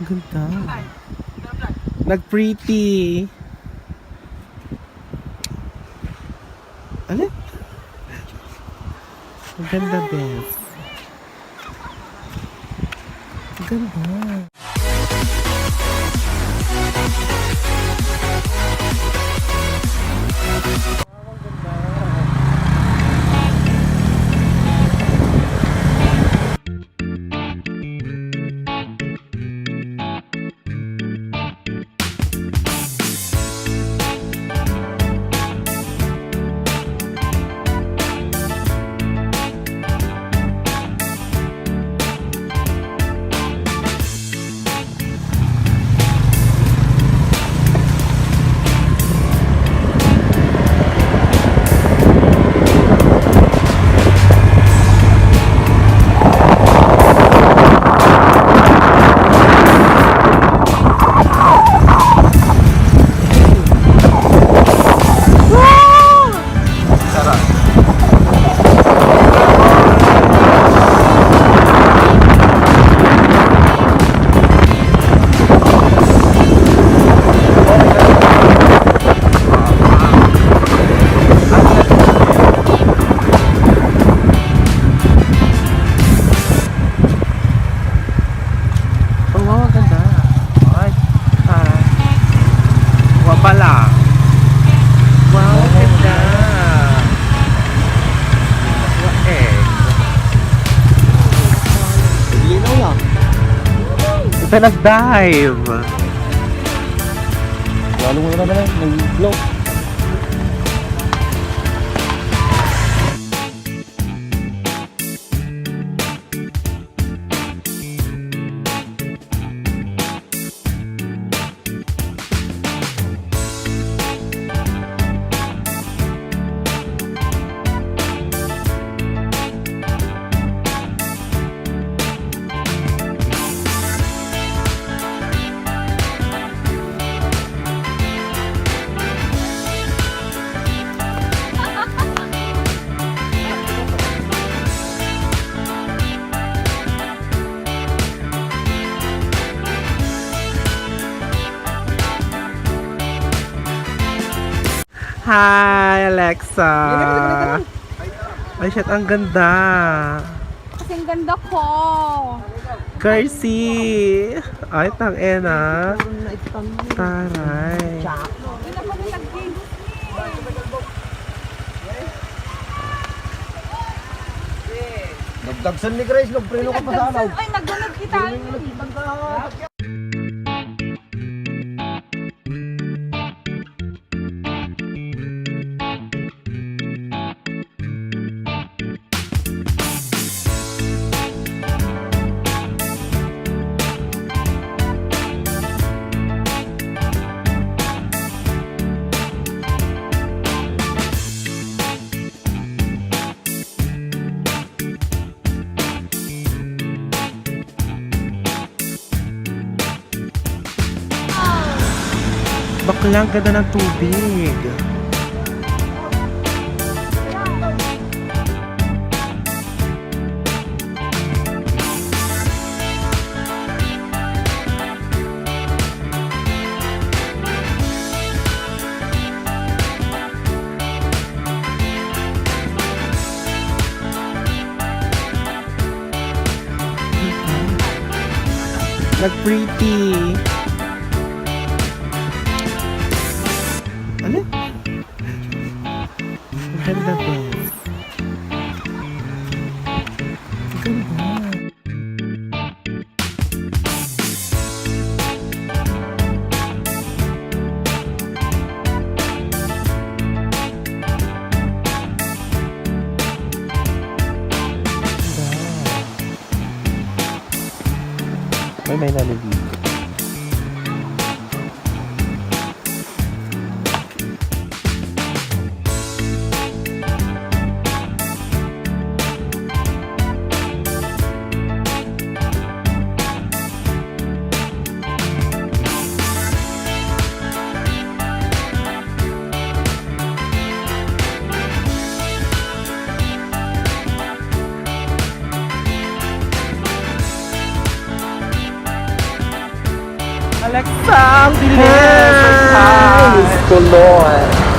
Ang ganda. Nag-pretty. Alin? Ang ganda, Bes. Ang ganda. Ito nag-dive! Lalo mo na lang, nag-blow. Hi, Alexa! Ay, shit, ang ganda! Kasi ang ganda ko. Garci! Ay, tang-ena! Taray! Nagdagsan ni Grace, nagpreno ka pa sa alaw. Ay, nagdunod kita. Baklang ganda ng tubig. Nag-pretty. Ano? Ang ganda, Bes. Ang ganda. May naliligo. Alexa, ang bilis! Hi! Tulon!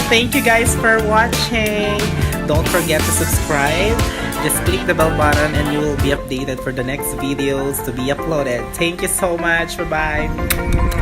Thank you guys for watching. Don't forget to subscribe. Just click the bell button and you will be updated for the next videos to be uploaded. Thank you so much. Bye-bye.